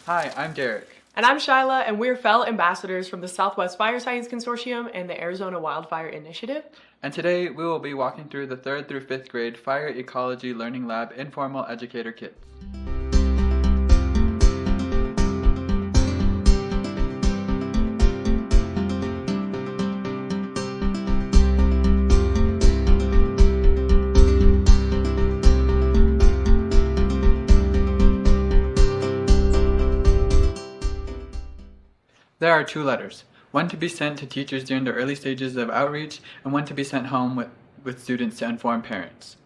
Hi, I'm Derrick. And I'm Shila, and we're fellow ambassadors from the Southwest Fire Science Consortium and the Arizona Wildfire Initiative. And today we will be walking through the 3rd through 5th grade Fire Ecology Learning Lab informal educator kits. There are 2 letters, one to be sent to teachers during the early stages of outreach and one to be sent home with students to inform parents.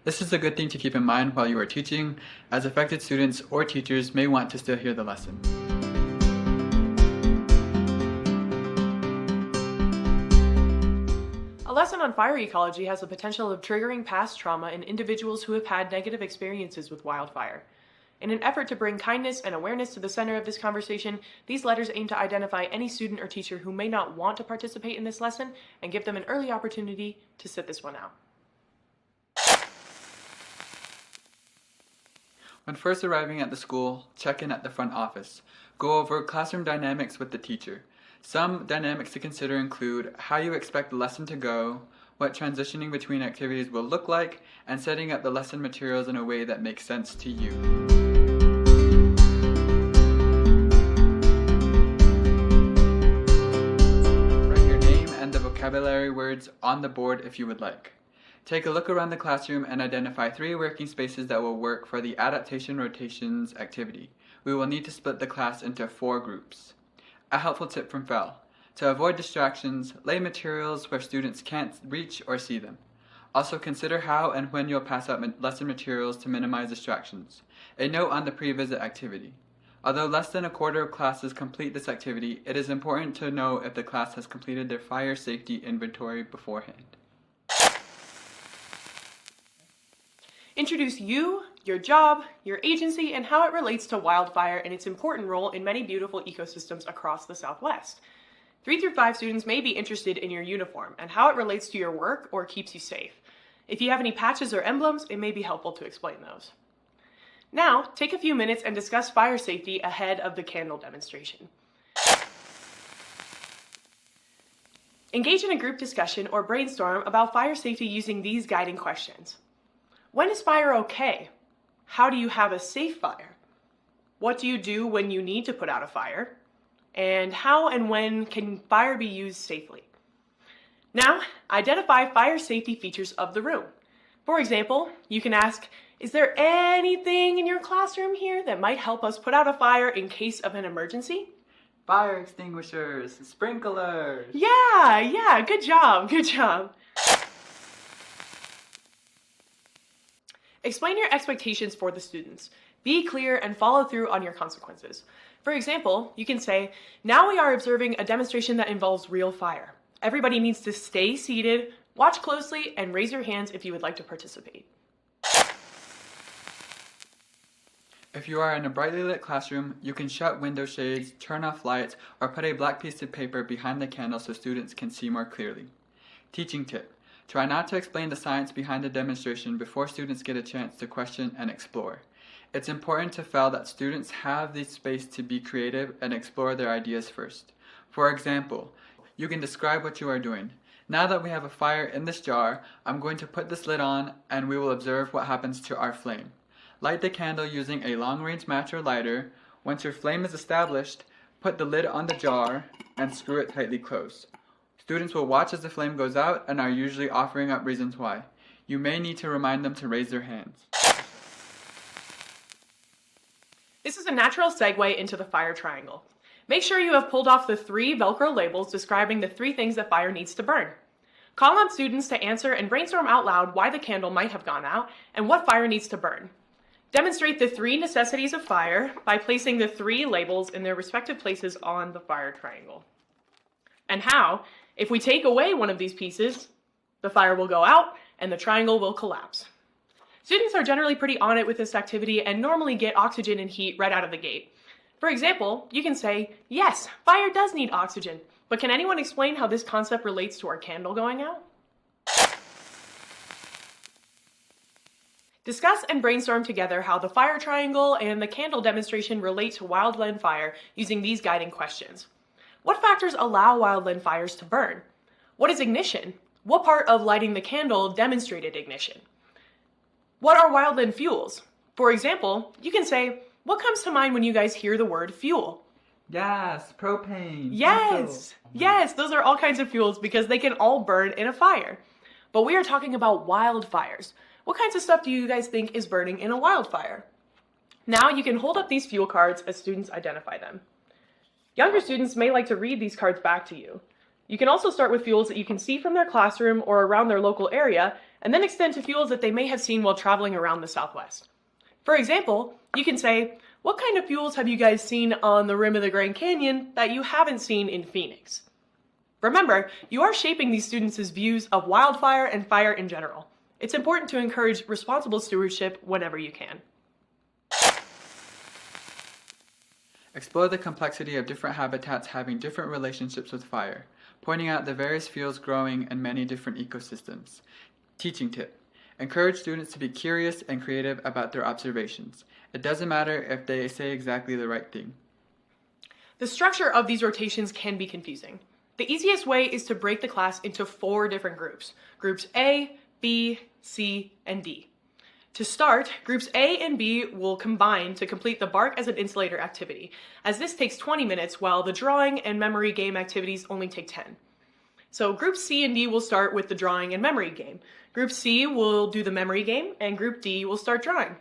This is a good thing to keep in mind while you are teaching, as affected students or teachers may want to still hear the lesson. A lesson on fire ecology has the potential of triggering past trauma in individuals who have had negative experiences with wildfire. In an effort to bring kindness and awareness to the center of this conversation, these letters aim to identify any student or teacher who may not want to participate in this lesson and give them an early opportunity to sit this one out. When first arriving at the school, check in at the front office. Go over classroom dynamics with the teacher. Some dynamics to consider include how you expect the lesson to go, what transitioning between activities will look like, and setting up the lesson materials in a way that makes sense to you. Write your name and the vocabulary words on the board if you would like. Take a look around the classroom and identify 3 working spaces that will work for the adaptation rotations activity. We will need to split the class into 4 groups. A helpful tip from Fel: to avoid distractions, lay materials where students can't reach or see them. Also consider how and when you'll pass out lesson materials to minimize distractions. A note on the pre-visit activity: although less than a quarter of classes complete this activity, it is important to know if the class has completed their fire safety inventory beforehand. Introduce you, your job, your agency, and how it relates to wildfire and its important role in many beautiful ecosystems across the Southwest. 3 through 5 students may be interested in your uniform and how it relates to your work or keeps you safe. If you have any patches or emblems, it may be helpful to explain those. Now, take a few minutes and discuss fire safety ahead of the candle demonstration. Engage in a group discussion or brainstorm about fire safety using these guiding questions. When is fire okay? How do you have a safe fire? What do you do when you need to put out a fire? And how and when can fire be used safely? Now, identify fire safety features of the room. For example, you can ask, is there anything in your classroom here that might help us put out a fire in case of an emergency? Fire extinguishers, sprinklers. Yeah, good job. Explain your expectations for the students. Be clear and follow through on your consequences. For example, you can say, now we are observing a demonstration that involves real fire. Everybody needs to stay seated, watch closely, and raise your hands if you would like to participate. If you are in a brightly lit classroom, you can shut window shades, turn off lights, or put a black piece of paper behind the candle so students can see more clearly. Teaching tip: try not to explain the science behind the demonstration before students get a chance to question and explore. It's important to Fel that students have the space to be creative and explore their ideas first. For example, you can describe what you are doing. Now that we have a fire in this jar, I'm going to put this lid on and we will observe what happens to our flame. Light the candle using a long-range match or lighter. Once your flame is established, put the lid on the jar and screw it tightly closed. Students will watch as the flame goes out and are usually offering up reasons why. You may need to remind them to raise their hands. This is a natural segue into the fire triangle. Make sure you have pulled off the 3 Velcro labels describing the 3 things that fire needs to burn. Call on students to answer and brainstorm out loud why the candle might have gone out and what fire needs to burn. Demonstrate the 3 necessities of fire by placing the 3 labels in their respective places on the fire triangle. And how, if we take away one of these pieces, the fire will go out and the triangle will collapse. Students are generally pretty on it with this activity and normally get oxygen and heat right out of the gate. For example, you can say, yes, fire does need oxygen, but can anyone explain how this concept relates to our candle going out? Discuss and brainstorm together how the fire triangle and the candle demonstration relate to wildland fire using these guiding questions. What factors allow wildland fires to burn? What is ignition? What part of lighting the candle demonstrated ignition? What are wildland fuels? For example, you can say, what comes to mind when you guys hear the word fuel? Gas, propane. Yes, yes, those are all kinds of fuels because they can all burn in a fire. But we are talking about wildfires. What kinds of stuff do you guys think is burning in a wildfire? Now you can hold up these fuel cards as students identify them. Younger students may like to read these cards back to you. You can also start with fuels that you can see from their classroom or around their local area, and then extend to fuels that they may have seen while traveling around the Southwest. For example, you can say, what kind of fuels have you guys seen on the rim of the Grand Canyon that you haven't seen in Phoenix? Remember, you are shaping these students' views of wildfire and fire in general. It's important to encourage responsible stewardship whenever you can. Explore the complexity of different habitats having different relationships with fire, pointing out the various fields growing in many different ecosystems. Teaching tip. Encourage students to be curious and creative about their observations. It doesn't matter if they say exactly the right thing. The structure of these rotations can be confusing. The easiest way is to break the class into 4 different groups. Groups A, B, C, and D. To start, groups A and B will combine to complete the bark as an insulator activity, as this takes 20 minutes while the drawing and memory game activities only take 10. So group C and D will start with the drawing and memory game. Group C will do the memory game, and group D will start drawing.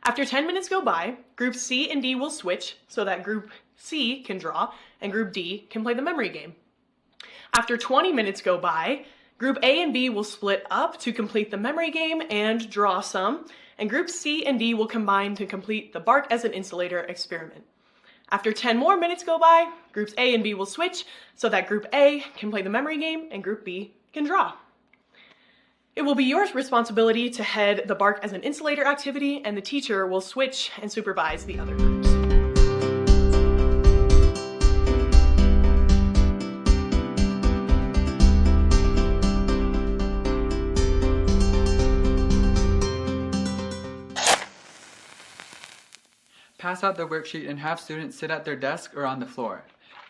After 10 minutes go by, group C and D will switch so that group C can draw and group D can play the memory game. After 20 minutes go by, group A and B will split up to complete the memory game and draw some, and group C and D will combine to complete the bark as an insulator experiment. After 10 more minutes go by, groups A and B will switch so that group A can play the memory game and group B can draw. It will be your responsibility to head the bark as an insulator activity, and the teacher will switch and supervise the other groups. Pass out the worksheet and have students sit at their desk or on the floor.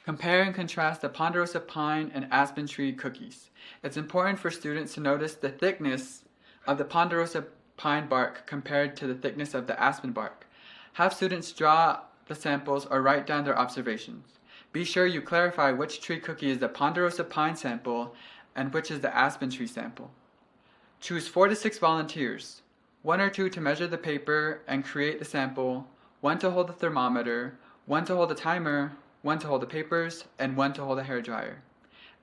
Compare and contrast the ponderosa pine and aspen tree cookies. It's important for students to notice the thickness of the ponderosa pine bark compared to the thickness of the aspen bark. Have students draw the samples or write down their observations. Be sure you clarify which tree cookie is the ponderosa pine sample and which is the aspen tree sample. Choose 4 to 6 volunteers, 1 or 2 to measure the paper and create the sample, 1 to hold the thermometer, 1 to hold the timer, 1 to hold the papers, and 1 to hold a hairdryer.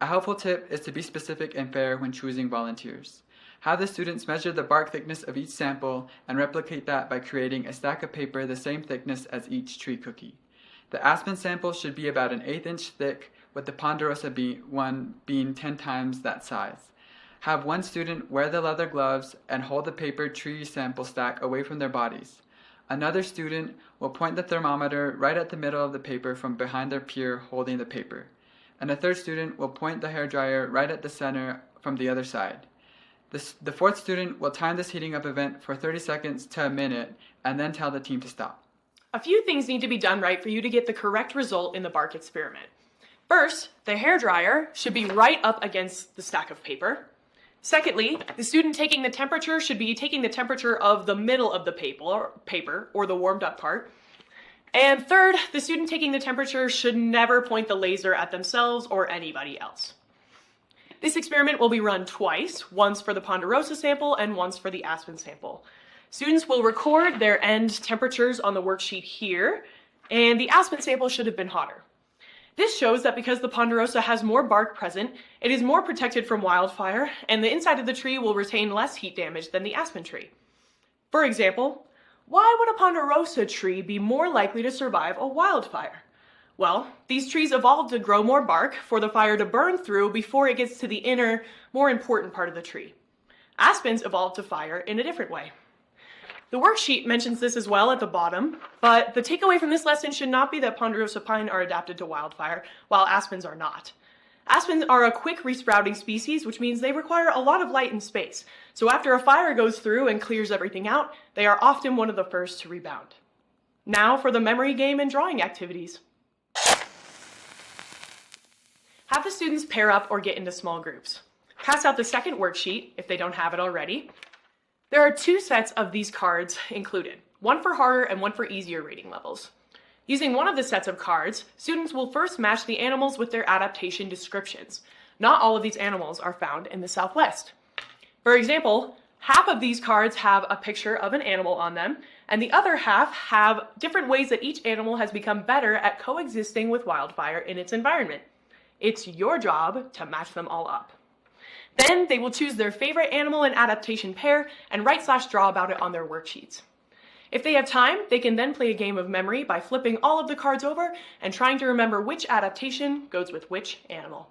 A helpful tip is to be specific and fair when choosing volunteers. Have the students measure the bark thickness of each sample and replicate that by creating a stack of paper the same thickness as each tree cookie. The aspen sample should be about an 1/8 inch thick, with the ponderosa one being 10 times that size. Have one student wear the leather gloves and hold the paper tree sample stack away from their bodies. Another student will point the thermometer right at the middle of the paper from behind their peer holding the paper. And a third student will point the hairdryer right at the center from the other side. The fourth student will time this heating up event for 30 seconds to a minute and then tell the team to stop. A few things need to be done right for you to get the correct result in the bark experiment. First, the hairdryer should be right up against the stack of paper. Secondly, the student taking the temperature should be taking the temperature of the middle of the paper or the warmed up part. And third, the student taking the temperature should never point the laser at themselves or anybody else. This experiment will be run twice, once for the ponderosa sample and once for the aspen sample. Students will record their end temperatures on the worksheet here, and the aspen sample should have been hotter. This shows that because the ponderosa has more bark present, it is more protected from wildfire, and the inside of the tree will retain less heat damage than the aspen tree. For example, why would a ponderosa tree be more likely to survive a wildfire? Well, these trees evolved to grow more bark for the fire to burn through before it gets to the inner, more important part of the tree. Aspens evolved to fire in a different way. The worksheet mentions this as well at the bottom, but the takeaway from this lesson should not be that ponderosa pine are adapted to wildfire, while aspens are not. Aspens are a quick resprouting species, which means they require a lot of light and space. So after a fire goes through and clears everything out, they are often one of the first to rebound. Now for the memory game and drawing activities. Have the students pair up or get into small groups. Pass out the second worksheet if they don't have it already. There are 2 sets of these cards included, one for harder and one for easier rating levels. Using one of the sets of cards, students will first match the animals with their adaptation descriptions. Not all of these animals are found in the Southwest. For example, half of these cards have a picture of an animal on them, and the other half have different ways that each animal has become better at coexisting with wildfire in its environment. It's your job to match them all up. Then they will choose their favorite animal and adaptation pair and write/draw about it on their worksheets. If they have time, they can then play a game of memory by flipping all of the cards over and trying to remember which adaptation goes with which animal.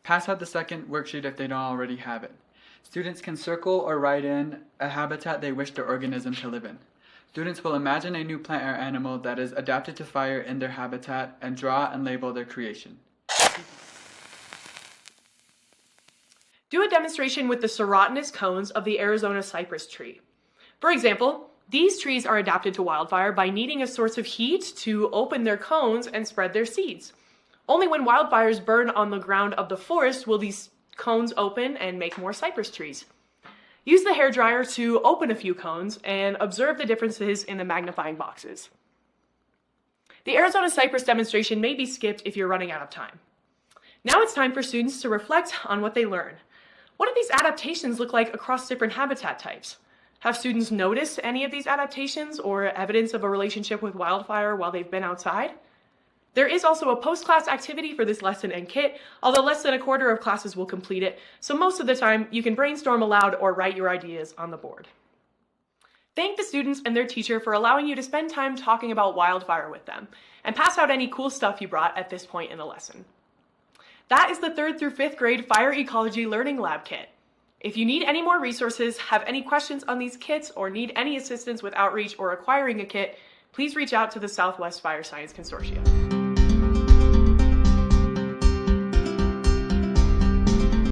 Pass out the second worksheet if they don't already have it. Students can circle or write in a habitat they wish their organism to live in. Students will imagine a new plant or animal that is adapted to fire in their habitat and draw and label their creation. Do a demonstration with the serotinous cones of the Arizona cypress tree. For example, these trees are adapted to wildfire by needing a source of heat to open their cones and spread their seeds. Only when wildfires burn on the ground of the forest will these cones open and make more cypress trees. Use the hairdryer to open a few cones and observe the differences in the magnifying boxes. The Arizona cypress demonstration may be skipped if you're running out of time. Now it's time for students to reflect on what they learn. What do these adaptations look like across different habitat types? Have students noticed any of these adaptations or evidence of a relationship with wildfire while they've been outside? There is also a post-class activity for this lesson and kit, although less than a quarter of classes will complete it, so most of the time you can brainstorm aloud or write your ideas on the board. Thank the students and their teacher for allowing you to spend time talking about wildfire with them, and pass out any cool stuff you brought at this point in the lesson. That is the 3rd through 5th grade Fire Ecology Learning Lab kit. If you need any more resources, have any questions on these kits, or need any assistance with outreach or acquiring a kit, please reach out to the Southwest Fire Science Consortium.